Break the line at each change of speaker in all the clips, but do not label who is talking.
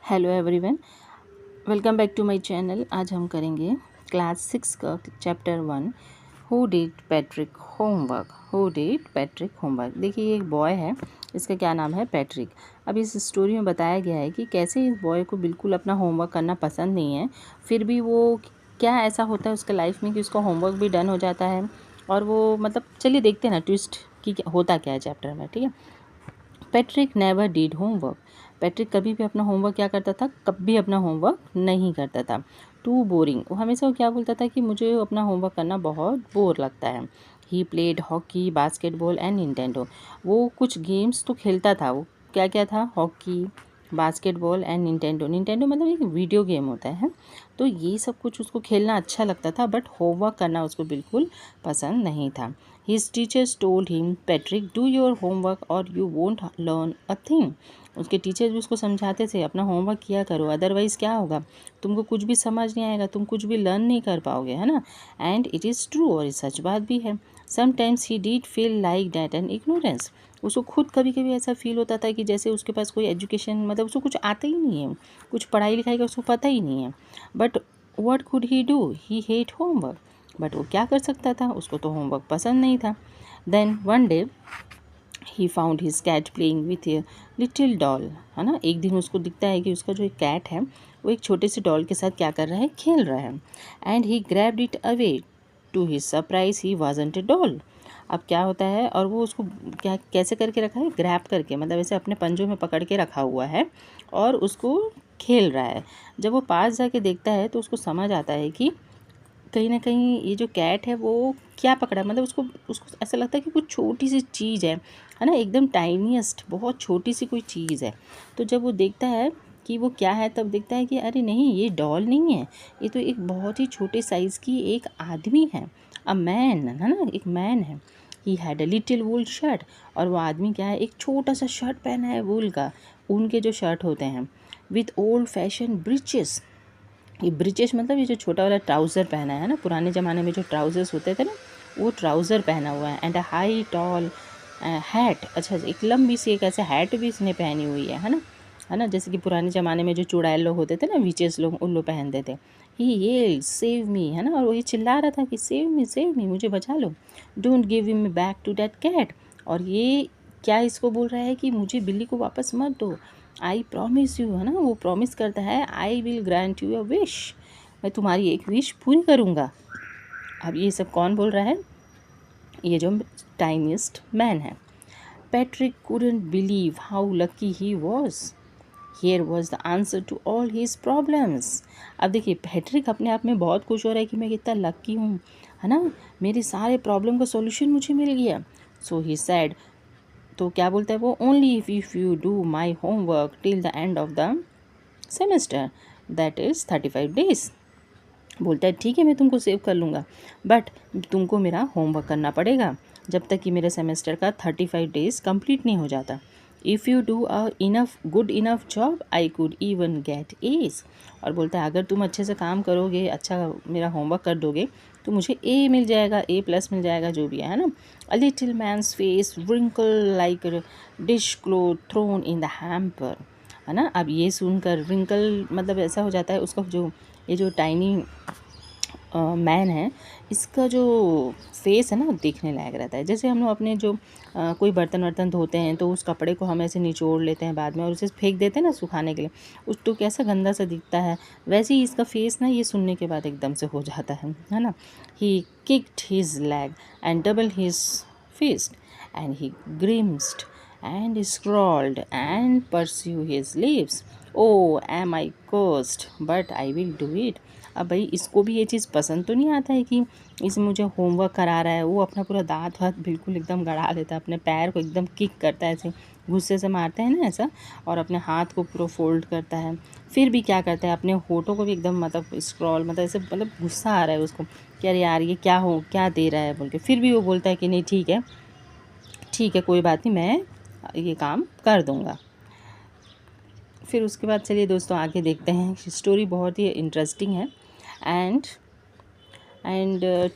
Hello everyone, welcome back to my channel. आज हम करेंगे क्लास 6 का chapter 1 who did Patrick homework. देखिए, ये एक बॉय है, इसका क्या नाम है, पैट्रिक। अब इस स्टोरी में बताया गया है कि कैसे इस बॉय को बिल्कुल अपना होमवर्क करना पसंद नहीं है, फिर भी वो क्या ऐसा होता है उसके लाइफ में कि उसका होमवर्क भी डन हो जाता है। और वो मतलब चलिए देखते हैं ना ट्विस्ट कि होता क्या है चैप्टर में। ठीक है। Patrick never did homework. Patrick कभी भी अपना होमवर्क क्या करता था, कभी अपना होमवर्क नहीं करता था। टू बोरिंग, वो हमेशा वो क्या बोलता था कि मुझे अपना होमवर्क करना बहुत बोर लगता है। He played hockey, basketball and Nintendo. वो कुछ गेम्स तो खेलता था। वो क्या क्या था, hockey, basketball and Nintendo. Nintendo मतलब एक वीडियो गेम होता है। तो ये सब कुछ उसको खेलना अच्छा लगता था, बट होमवर्क करना उसको बिल्कुल पसंद नहीं था। His teachers told him, Patrick, do your homework or you won't learn a thing. उसके टीचर भी उसको समझाते थे, अपना होमवर्क किया करो, अदरवाइज़ क्या होगा, तुमको कुछ भी समझ नहीं आएगा, तुम कुछ भी लर्न नहीं कर पाओगे, है ना। एंड इट इज़ ट्रू, और ये सच बात भी है। Sometimes he did feel like that and ignorance. उसको खुद कभी कभी ऐसा फील होता था कि जैसे उसके पास कोई एजुकेशन, मतलब उसको कुछ आता ही नहीं है, कुछ पढ़ाई लिखाई का उसको पता ही नहीं है। But what could he do, he hate homework. But वो क्या कर सकता था, उसको तो होमवर्क पसंद नहीं था। Then one day he found his cat playing with a little doll, है ना। एक दिन उसको दिखता है कि उसका जो एक कैट है वो एक छोटे से डॉल के साथ क्या कर रहा है, खेल रहा है। And he grabbed it away. To his surprise he wasn't a doll. अब क्या होता है, और वो उसको क्या कैसे करके रखा है, ग्रैब करके, मतलब ऐसे अपने पंजों में पकड़ के रखा हुआ है और उसको खेल रहा है। जब वो पास जाके देखता है तो उसको समझ आता है कि कहीं न कहीं ये जो कैट है वो क्या पकड़ा है, मतलब उसको उसको ऐसा लगता है कि कुछ छोटी सी चीज़ है ना, एकदम टाइनीएस्ट, बहुत छोटी सी कोई चीज़ है। तो जब वो देखता है कि वो क्या है, तब देखता है कि अरे नहीं, ये डॉल नहीं है, ये तो एक बहुत ही छोटे साइज़ की एक आदमी है, अ मैन, है ना, एक मैन है। He had a little wool shirt, और वो आदमी क्या है, एक छोटा सा शर्ट पहना है वूल का, ऊन के जो शर्ट होते हैं, विथ ओल्ड फैशन ब्रीचेस। ये ब्रीचेस मतलब ये जो छोटा वाला ट्राउज़र पहना है ना, पुराने ज़माने में जो ट्राउज़र्स होते थे ना, वो ट्राउज़र पहना हुआ है। And a high tall hat, अच्छा एक लंबी सी एक ऐसे हैट भी इसने पहनी हुई है ना, जैसे कि पुराने ज़माने में जो चुड़ैल लोग होते थे ना, विचेस लोग, उन लोग पहनते थे। ही ये सेव मी, है ना, और वो ये चिल्ला रहा था कि सेव मी, मुझे बचा लो, don't give me back to that cat. और ये क्या इसको बोल रहा है कि मुझे बिल्ली को वापस मत दो, आई प्रॉमिस यू, है ना, वो प्रॉमिस करता है, I will grant you a wish, मैं तुम्हारी एक विश पूरी करूँगा। अब ये सब कौन बोल रहा है, ये जो टाइनिस्ट मैन है। Patrick couldn't believe how lucky he was. Here was the answer to all his problems. अब देखिए, पैट्रिक अपने आप में बहुत खुश हो रहा है कि मैं कितना लकी हूँ, है ना, मेरे सारे प्रॉब्लम का सॉल्यूशन मुझे मिल गया। सो ही सैड, तो क्या बोलता है वो, only if you do my homework till the end of the semester, that is 35 days. बोलता है ठीक है, मैं तुमको सेव कर लूँगा, बट तुमको मेरा होमवर्क करना पड़ेगा जब तक कि मेरे सेमेस्टर का 35 डेज़ कंप्लीट नहीं हो जाता। If you do a enough good enough job I could even get A's. और बोलता है अगर तुम अच्छे से काम करोगे, अच्छा मेरा होमवर्क कर दोगे, तो मुझे ए मिल जाएगा, ए प्लस मिल जाएगा, जो भी है ना। A little man's face wrinkle like dish cloth thrown in the hamper, है ना। अब ये सुनकर रिंकल मतलब ऐसा हो जाता है उसका, जो ये जो टाइनी मैन है, इसका जो फेस है ना, देखने लायक रहता है। जैसे हम लोग अपने जो कोई बर्तन वर्तन धोते हैं तो उस कपड़े को हम ऐसे निचोड़ लेते हैं बाद में और उसे फेंक देते हैं ना सुखाने के लिए, उस तो कैसा गंदा सा दिखता है, वैसे ही इसका फेस ना ये सुनने के बाद एकदम से हो जाता है ना। He kicked his leg and double his fist and he grimaced and scrawled and pursue his lips. Oh, am I cursed? But I will do it. अब भाई इसको भी ये चीज़ पसंद तो नहीं आता है कि इस मुझे होमवर्क करा रहा है। वो अपना पूरा दाँत वात बिल्कुल एकदम गड़ा लेता है, अपने पैर को एकदम किक करता है, ऐसे गुस्से से मारते हैं ना ऐसा, और अपने हाथ को पूरा फोल्ड करता है। फिर भी क्या करता है, अपने होठों को भी एकदम मतलब स्क्रॉल, मतलब ऐसे, मतलब गुस्सा आ रहा है उसको कि अरे यार ये क्या दे रहा है बोल के, फिर भी वो बोलता है कि नहीं ठीक है कोई बात नहीं, मैं ये काम कर दूँगा। फिर उसके बाद चलिए दोस्तों आगे देखते हैं, स्टोरी बहुत ही इंटरेस्टिंग है। And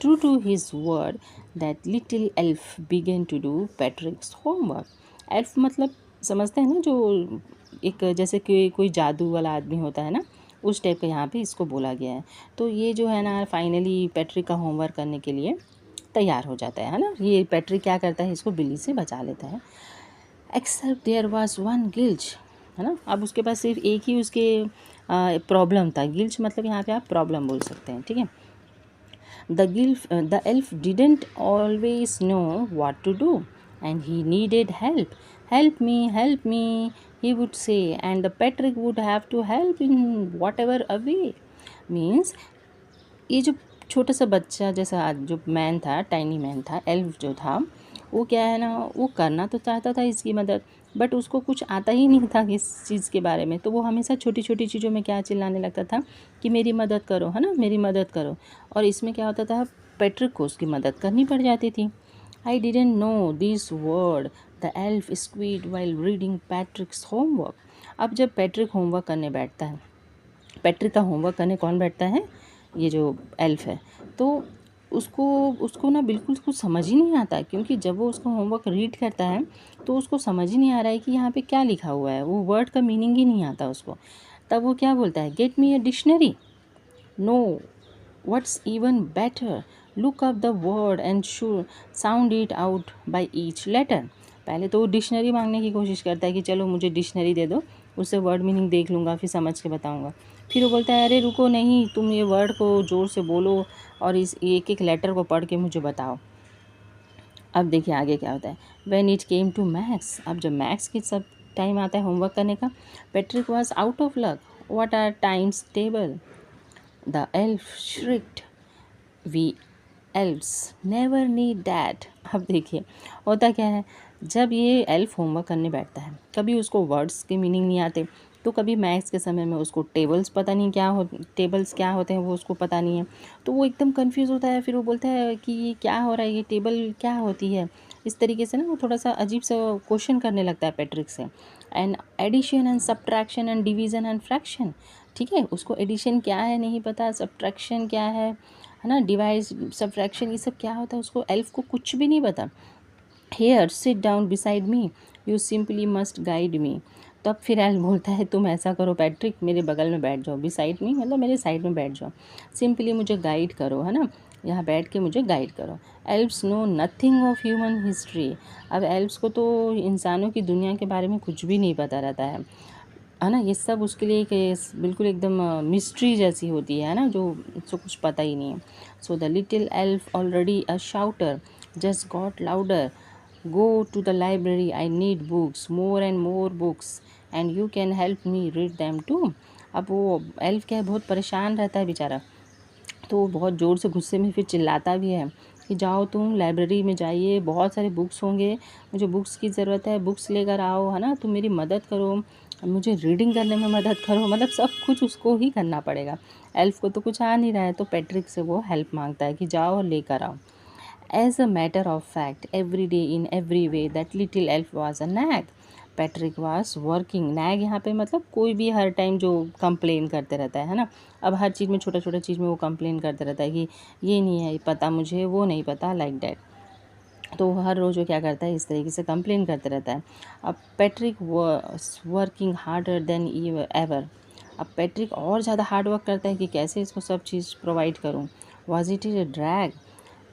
true to his word that little elf began to do Patrick's homework. Elf मतलब समझते हैं ना, जो एक जैसे कि कोई जादू वाला आदमी होता है ना, उस टाइप का यहाँ पे इसको बोला गया है। तो ये जो है ना फाइनली पैट्रिक का होमवर्क करने के लिए तैयार हो जाता है ना। ये पैट्रिक क्या करता है, इसको बिल्ली से बचा लेता है। एक्सेप्ट देयर वॉज वन गिल्च, है ना। अब उसके पास सिर्फ एक ही उसके प्रॉब्लम था। गिल्च मतलब यहाँ पे आप प्रॉब्लम बोल सकते हैं, ठीक है। The elf didn't always know what to do, and he needed help. Help me, he would say, and the Patrick would have to help in whatever a way. Means ये जो छोटा सा बच्चा जैसा जो मैन था, टाइनी मैन था, elf जो था, वो क्या है ना, वो करना तो चाहता था इसकी मदद, बट उसको कुछ आता ही नहीं था इस चीज़ के बारे में। तो वो हमेशा छोटी छोटी चीज़ों में क्या चिल्लाने लगता था कि मेरी मदद करो, है ना, मेरी मदद करो। और इसमें क्या होता था, पैट्रिक को उसकी मदद करनी पड़ जाती थी। I didn't know this word the elf squid while reading पैट्रिक्स homework. अब जब पैट्रिक होमवर्क करने बैठता है, पैट्रिक का होमवर्क करने कौन बैठता है, ये जो एल्फ है, तो उसको उसको ना बिल्कुल कुछ समझ ही नहीं आता, क्योंकि जब वो उसका होमवर्क रीड करता है तो उसको समझ ही नहीं आ रहा है कि यहाँ पे क्या लिखा हुआ है, वो वर्ड का मीनिंग ही नहीं आता उसको। तब वो क्या बोलता है, get me a dictionary, no what's even better, look up the word and should sound it out by each letter. पहले तो वो डिक्शनरी मांगने की कोशिश करता है कि चलो मुझे डिक्शनरी दे दो, उससे वर्ड मीनिंग देख लूँगा, फिर समझ के बताऊँगा। फिर वो बोलता है, अरे रुको, नहीं, तुम ये वर्ड को ज़ोर से बोलो और इस एक एक लेटर को पढ़ के मुझे बताओ। अब देखिए आगे क्या होता है। When it came to maths, अब जब मैथ्स के सब टाइम आता है होमवर्क करने का, Patrick was out of luck. What are times table, the elf shrieked, we elfs never need that. अब देखिए होता क्या है, जब ये एल्फ होमवर्क करने बैठता है, कभी उसको वर्ड्स के मीनिंग नहीं आते, तो कभी मैथ्स के समय में उसको टेबल्स पता नहीं टेबल्स क्या होते हैं वो उसको पता नहीं है, तो वो एकदम कंफ्यूज होता है। फिर वो बोलता है कि ये क्या हो रहा है, ये टेबल क्या होती है, इस तरीके से ना वो थोड़ा सा अजीब सा क्वेश्चन करने लगता है पैट्रिक से। And addition and subtraction and division and fraction, ठीक है, उसको एडिशन क्या है नहीं पता, सब्ट्रैक्शन क्या है ना, डिवाइड सब्ट्रैक्शन, ये सब क्या होता है उसको एल्फ को कुछ भी नहीं पता। Here sit down beside me, you simply must guide me. तब फिर एल्फ बोलता है, तुम ऐसा करो पैट्रिक, मेरे बगल में बैठ जाओ, बिसाइड मी मतलब मेरे साइड में बैठ जाओ, सिंपली मुझे गाइड करो, है ना, यहाँ बैठ के मुझे गाइड करो। Elves know nothing of human history. अब एल्फ्स को तो इंसानों की दुनिया के बारे में कुछ भी नहीं पता रहता है ना, ये सब उसके लिए एक बिल्कुल एकदम मिस्ट्री जैसी होती है ना, जो उसको कुछ पता ही नहीं है। So the little elf already a shouter just got louder, go to the library, I need books, more and more books, and you can help me read them too. अब वो एल्फ क्या है, बहुत परेशान रहता है बेचारा, तो वो बहुत ज़ोर से गुस्से में फिर चिल्लाता भी है कि जाओ तुम लाइब्रेरी में जाइए, बहुत सारे बुक्स होंगे, मुझे बुक्स की ज़रूरत है, बुक्स लेकर आओ, है ना, तुम मेरी मदद करो, मुझे रीडिंग करने में मदद करो। मतलब सब कुछ उसको ही करना पड़ेगा, एल्फ को तो कुछ आ नहीं रहा है, तो पैट्रिक से वो हेल्प मांगता है कि जाओ और लेकर आओ। As a matter of fact every day in every way that little elf was a nag, Patrick was working. Nag यहाँ पे मतलब कोई भी हर टाइम जो कंप्लेन करते रहता है ना, अब हर चीज़ में छोटा छोटा चीज़ में वो कंप्लेन करते रहता है कि ये नहीं है पता मुझे, वो नहीं पता, लाइक डैट। तो हर रोज़ वो क्या करता है, इस तरीके से कंप्लेन करते रहता है। अब Patrick was working harder than ever, अब पैट्रिक और ज़्यादा हार्ड वर्क करता है कि कैसे इसको सब चीज़ प्रोवाइड करूँ। Was it A drag,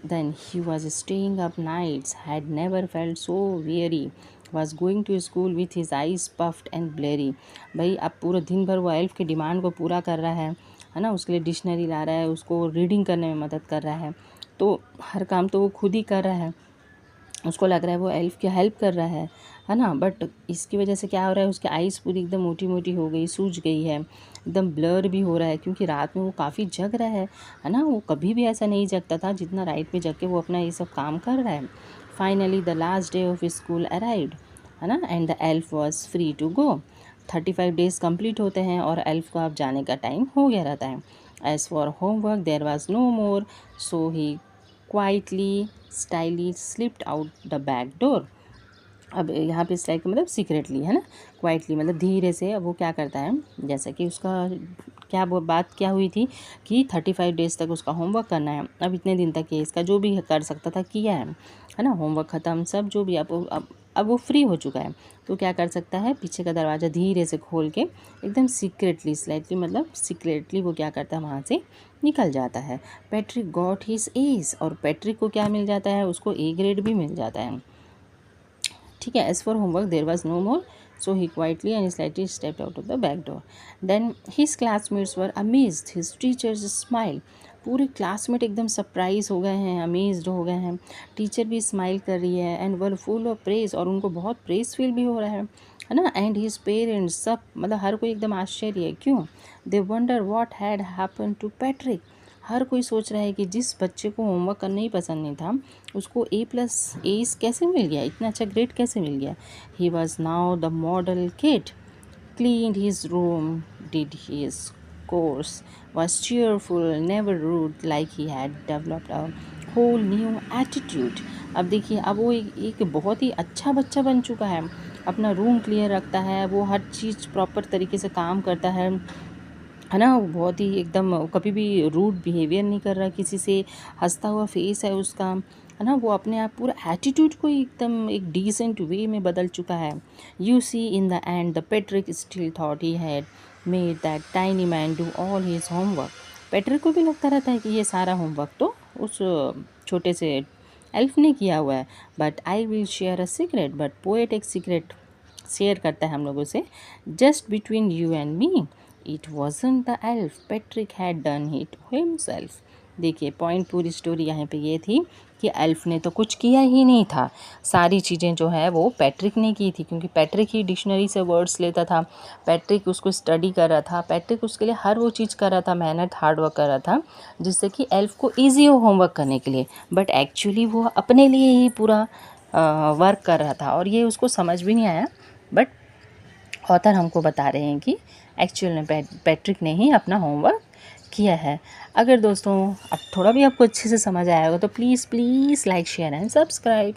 then he was staying up nights, had never felt so weary, was going to school with his eyes puffed and blurry। भाई अब पूरा दिन भर वो एल्फ की डिमांड को पूरा कर रहा है ना, उसके लिए डिक्शनरी ला रहा है, उसको रीडिंग करने में मदद कर रहा है, तो हर काम तो वो खुद ही कर रहा है, उसको लग रहा है वो एल्फ की हेल्प कर रहा है ना, बट इसकी वजह से क्या हो रहा है, उसकी आइज़ पूरी एकदम मोटी मोटी हो गई, सूज गई है, एकदम ब्लर भी हो रहा है, क्योंकि रात में वो काफ़ी जग रहा है ना, वो कभी भी ऐसा नहीं जगता था जितना रात में जग के वो अपना ये सब काम कर रहा है। Finally the last day of school arrived, है ना, and the elf was free to go. 35 days complete होते हैं और एल्फ को अब जाने का टाइम हो गया रहता है। As for homework there was no more, so he quietly slyly slipped out the back door. अब यहाँ पे स्लाइड का मतलब सीक्रेटली, है ना, क्वाइटली मतलब धीरे से। अब वो क्या करता है, जैसा कि उसका क्या वो बात क्या हुई थी कि 35 डेज़ तक उसका होमवर्क करना है, अब इतने दिन तक ये इसका जो भी कर सकता था किया है ना, होमवर्क ख़त्म सब जो भी। अब अब वो फ्री हो चुका है, तो क्या कर सकता है, पीछे का दरवाज़ा धीरे से खोल के एकदम सीक्रेटली, स्लाइटली मतलब सीक्रेटली वो क्या करता है, वहाँ से निकल जाता है। पैट्रिक गॉट हिज एज, और पैट्रिक को क्या मिल जाता है, उसको ए ग्रेड भी मिल जाता है। ठीक है। As for homework there was no more, so he quietly and slightly stepped out of the back door. Then his classmates were amazed, his teachers smile, पूरे क्लासमेट एकदम सरप्राइज हो गए हैं, अमेज्ड हो गए हैं, टीचर भी स्माइल कर रही है, and were full of praise, और उनको बहुत प्रेज फील भी हो रहा है ना। एंड हिज पेरेंट्स, सब मतलब हर कोई एकदम आश्चर्य है, क्यों, they wonder what had happen to Patrick, हर कोई सोच रहा है कि जिस बच्चे को होमवर्क करना ही पसंद नहीं था, उसको A+A's कैसे मिल गया, इतना अच्छा ग्रेड कैसे मिल गया। He was now the model kid, cleaned his room, did his course, was cheerful, never rude, like he had developed a whole new attitude। अब देखिए, अब वो एक बहुत ही अच्छा बच्चा बन चुका है, अपना रूम क्लियर रखता है, वो हर चीज़ प्रॉपर तरीके से काम करता है ना। वो बहुत ही एकदम कभी भी रूड बिहेवियर नहीं कर रहा किसी से, हंसता हुआ फेस है उसका, है ना। वो अपने आप पूरा एटीट्यूड को एकदम एक डिसेंट वे में बदल चुका है। You see in the end the Patrick still thought he had made that tiny man do all his homework. Patrick को भी लगता रहता है कि ये सारा होमवर्क तो उस छोटे से एल्फ ने किया हुआ है। But I will share a secret, but poet एक सीक्रेट शेयर करता है हम लोगों से, just between you and me, it wasn't the elf, Patrick had done it himself. देखिए, पॉइंट पूरी स्टोरी यहाँ पे ये थी कि एल्फ ने तो कुछ किया ही नहीं था, सारी चीज़ें जो है वो पैट्रिक ने की थी, क्योंकि पैट्रिक ही डिक्शनरी से वर्ड्स लेता था, पैट्रिक उसको स्टडी कर रहा था, पैट्रिक उसके लिए हर वो चीज़ कर रहा था, मेहनत हार्ड वर्क कर रहा था, जिससे कि एल्फ को ईजी हो होमवर्क करने के लिए। बट एक्चुअली वो अपने लिए ही पूरा वर्क कर रहा था, और ये उसको समझ भी नहीं आया। बट ऑथर हमको बता रहे हैं कि एक्चुअल में पैट्रिक ने ही अपना होमवर्क किया है। अगर दोस्तों अब थोड़ा भी आपको अच्छे से समझ आया होगा तो please like share and subscribe.